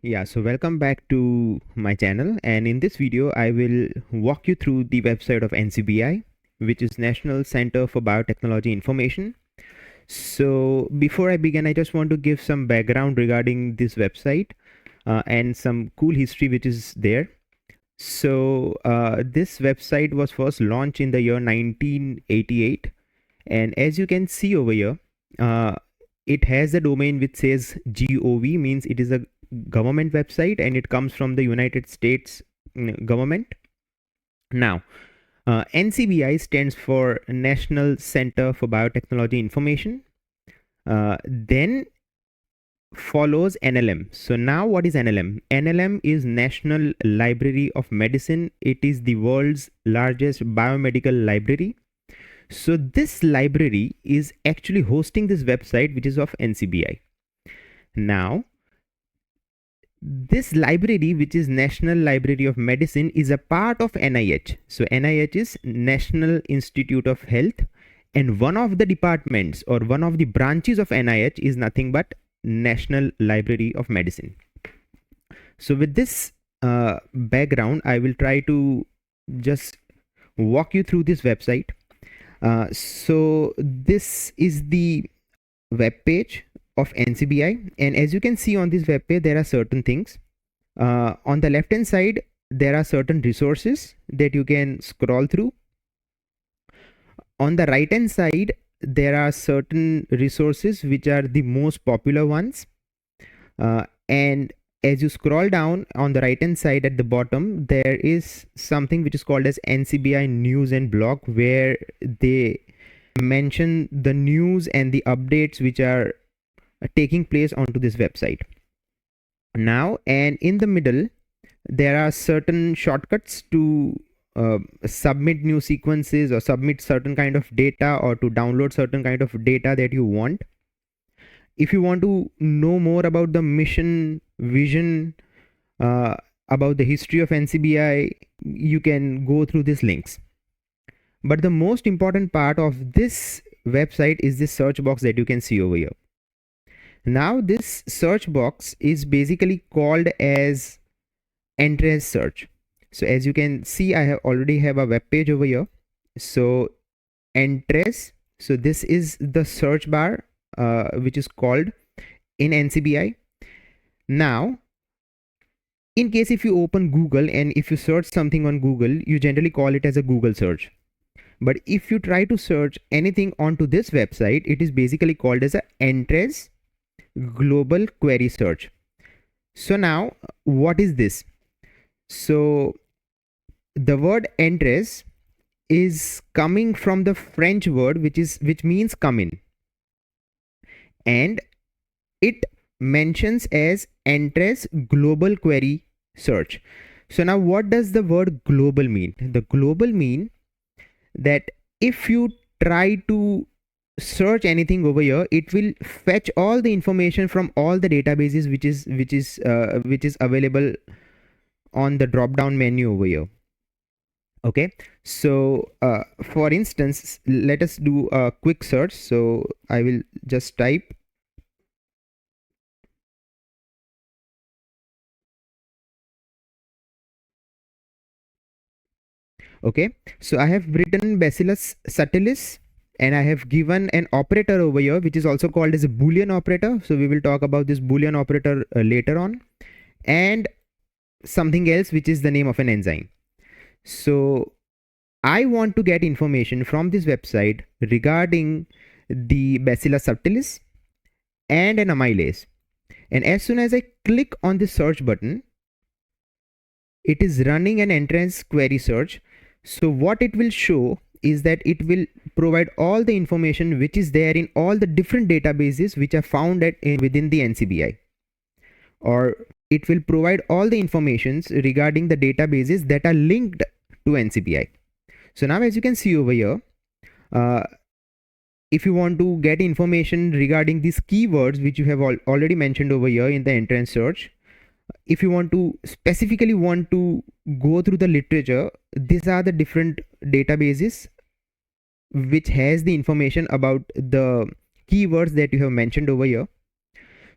Yeah, so welcome back to my channel, and in this video I will walk you through the website of NCBI, which is National Center for Biotechnology Information. So before I begin, I just want to give some background regarding this website and some cool history which is there. So this website was first launched in the year 1988, and as you can see over here, uh, it has a domain which says gov, means it is a government website and it comes from the United States government. Now, NCBI stands for National Center for Biotechnology Information. Then follows NLM. So now what is NLM? NLM is National Library of Medicine. It is the world's largest biomedical library. So this library is actually hosting this website, which is of NCBI. Now, this library, which is National Library of Medicine, is a part of NIH. So NIH is National Institute of Health, and one of the departments or one of the branches of NIH is nothing but National Library of Medicine. So with this background, I will try to just walk you through this website. So this is the web page of NCBI, and as you can see on this web page, there are certain things. On the left hand side, there are certain resources that you can scroll through. On the right hand side, there are certain resources which are the most popular ones, and as you scroll down on the right hand side at the bottom, there is something which is called as NCBI News and Blog, where they mention the news and the updates which are taking place onto this website. Now, and in the middle, there are certain shortcuts to submit new sequences or submit certain kind of data or to download certain kind of data that you want. If you want to know more about the mission, vision, about the history of NCBI, you can go through these links. But the most important part of this website is this search box that you can see over here. Now this search box is basically called as Entrez search. So as you can see, I already have a web page over here. So Entrez, so this is the search bar which is called in NCBI. Now, in case if you open Google and if you search something on Google, you generally call it as a Google search. But if you try to search anything onto this website, it is basically called as a Entrez global query search. So now what is this? So the word Entrez is coming from the French word which means come in, and it mentions as Entrez global query search. So now what does the word global mean? The global mean that if you try to search anything over here, it will fetch all the information from all the databases which is available on the drop down menu over here. Okay, so for instance, let us do a quick search. So I will just type okay, so I have written Bacillus subtilis, and I have given an operator over here which is also called as a Boolean operator. So we will talk about this Boolean operator later on, and something else which is the name of an enzyme. So I want to get information from this website regarding the Bacillus subtilis and an amylase, and as soon as I click on the search button, it is running an Entrez query search. So what it will show is that it will provide all the information which is there in all the different databases which are found within the NCBI, or it will provide all the informations regarding the databases that are linked to NCBI. So now as you can see over here, if you want to get information regarding these keywords which you have already mentioned over here in the Entrez search, if you want to specifically want to go through the literature, these are the different databases which has the information about the keywords that you have mentioned over here.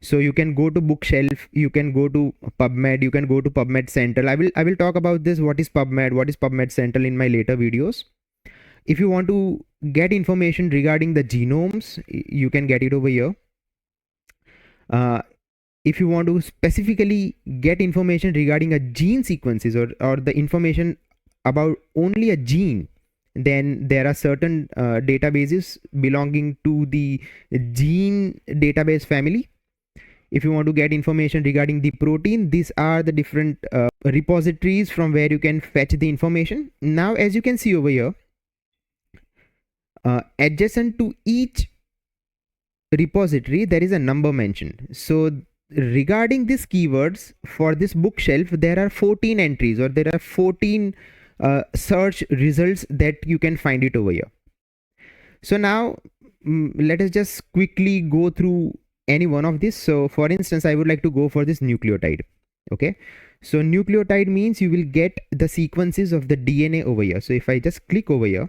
So you can go to bookshelf, you can go to PubMed, you can go to PubMed Central. I will talk about this, what is PubMed, what is PubMed Central, in my later videos. If you want to get information regarding the genomes, you can get it over here. If you want to specifically get information regarding a gene sequences, or the information about only a gene, then there are certain databases belonging to the gene database family. If you want to get information regarding the protein, these are the different repositories from where you can fetch the information. Now, as you can see over here, adjacent to each repository there is a number mentioned. So regarding these keywords for this bookshelf, there are 14 entries, or there are 14 search results that you can find it over here. So now let us just quickly go through any one of these. So for instance, I would like to go for this nucleotide. Okay, so nucleotide means you will get the sequences of the DNA over here. So if I just click over here,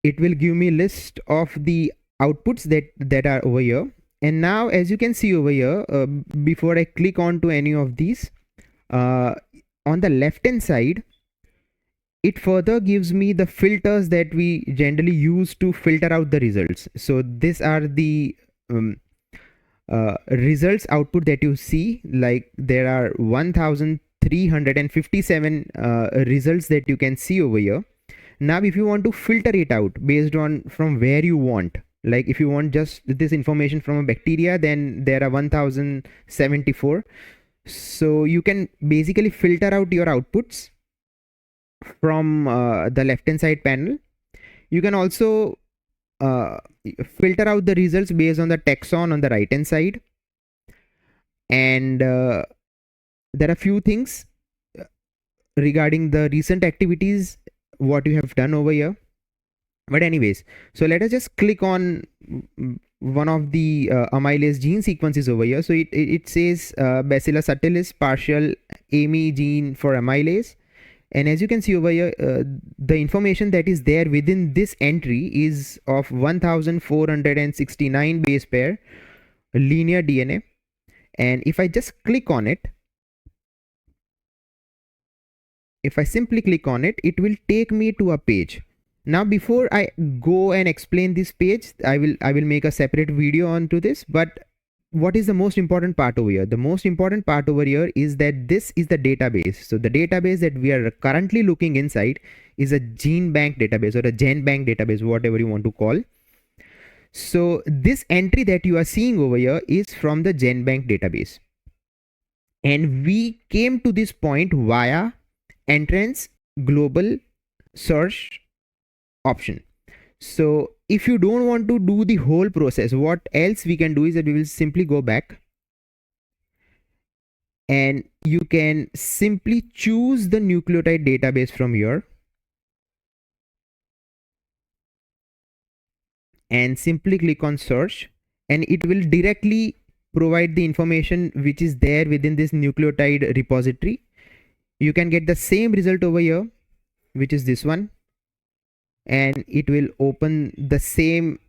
it will give me a list of the outputs that are over here. And now, as you can see over here, before I click on to any of these, on the left hand side, it further gives me the filters that we generally use to filter out the results. So these are the results output that you see. Like there are 1357 results that you can see over here. Now if you want to filter it out based on from where you want, like if you want just this information from a bacteria, then there are 1074. So you can basically filter out your outputs from the left hand side panel. You can also filter out the results based on the taxon on the right hand side. And there are few things regarding the recent activities what you have done over here. But anyways, so let us just click on one of the amylase gene sequences over here. So it says Bacillus subtilis partial AMI gene for amylase. And as you can see over here, the information that is there within this entry is of 1469 base pair linear DNA. And if I just click on it, if I simply click on it, it will take me to a page. Now before I go and explain this page, I will make a separate video onto this. But what is the most important part over here? The most important part over here is that this is the database. So the database that we are currently looking inside is a gene bank database, or a gen bank database, whatever you want to call. So this entry that you are seeing over here is from the gen bank database. And we came to this point via Entrez global search option. So if you don't want to do the whole process, what else we can do is that we will simply go back, and you can simply choose the nucleotide database from here and simply click on search, and it will directly provide the information which is there within this nucleotide repository. You can get the same result over here, which is this one, and it will open the same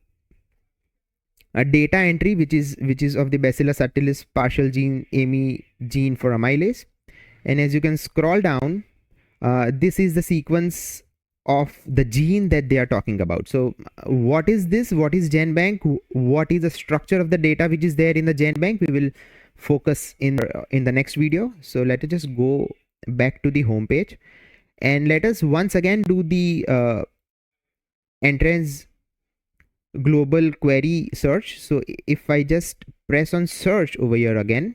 data entry which is of the Bacillus subtilis partial gene AMI gene for amylase. And as you can scroll down, this is the sequence of the gene that they are talking about. So what is this? What is GenBank? What is the structure of the data which is there in the GenBank? We will focus in the next video. So let us just go back to the home page, and let us once again do the Entrez global query search. So if I just press on search over here again,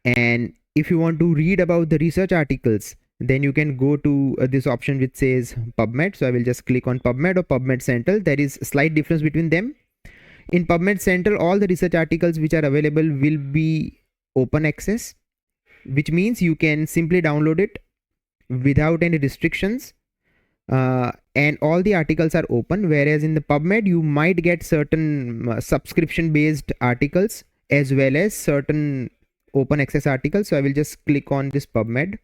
and if you want to read about the research articles, then you can go to this option which says PubMed. So I will just click on PubMed or PubMed Central. There is a slight difference between them. In PubMed Central, all the research articles which are available will be open access, which means you can simply download it without any restrictions, and all the articles are open. Whereas in the PubMed, you might get certain subscription based articles as well as certain open access articles. So I will just click on this PubMed.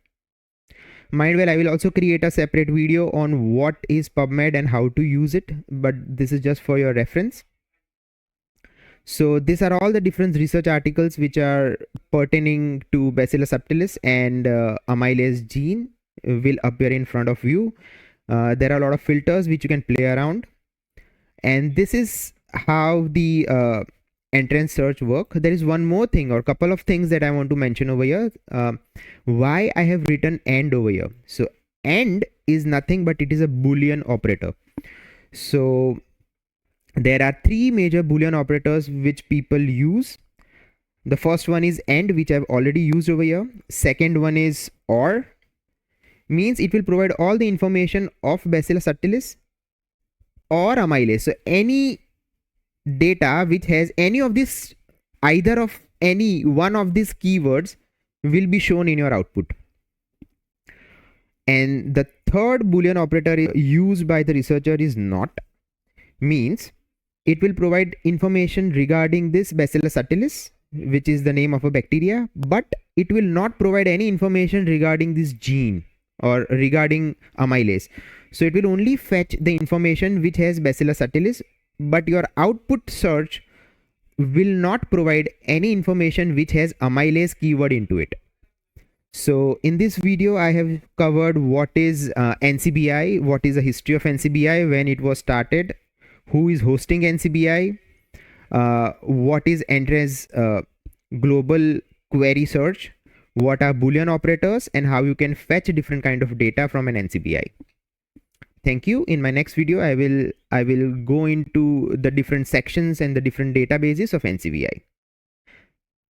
Mind well, I will also create a separate video on what is PubMed and how to use it, but this is just for your reference. So these are all the different research articles which are pertaining to Bacillus subtilis and amylase gene will appear in front of you. There are a lot of filters which you can play around, and this is how the entrance search work. There is one more thing or couple of things that I want to mention over here. Why I have written AND over here. So AND is nothing but it is a Boolean operator. So there are three major Boolean operators which people use. The first one is AND, which I've already used over here. Second one is OR, means it will provide all the information of Bacillus subtilis or amylase. So any data which has any of this, either of any one of these keywords will be shown in your output. And the third Boolean operator used by the researcher is NOT, means it will provide information regarding this Bacillus subtilis, which is the name of a bacteria, but it will not provide any information regarding this gene or regarding amylase. So it will only fetch the information which has Bacillus subtilis, but your output search will not provide any information which has amylase keyword into it. So in this video, I have covered what is NCBI, what is the history of NCBI, when it was started, who is hosting NCBI, what is Entrez global query search, what are Boolean operators, and how you can fetch different kind of data from an NCBI. Thank you. In my next video, I will go into the different sections and the different databases of NCBI.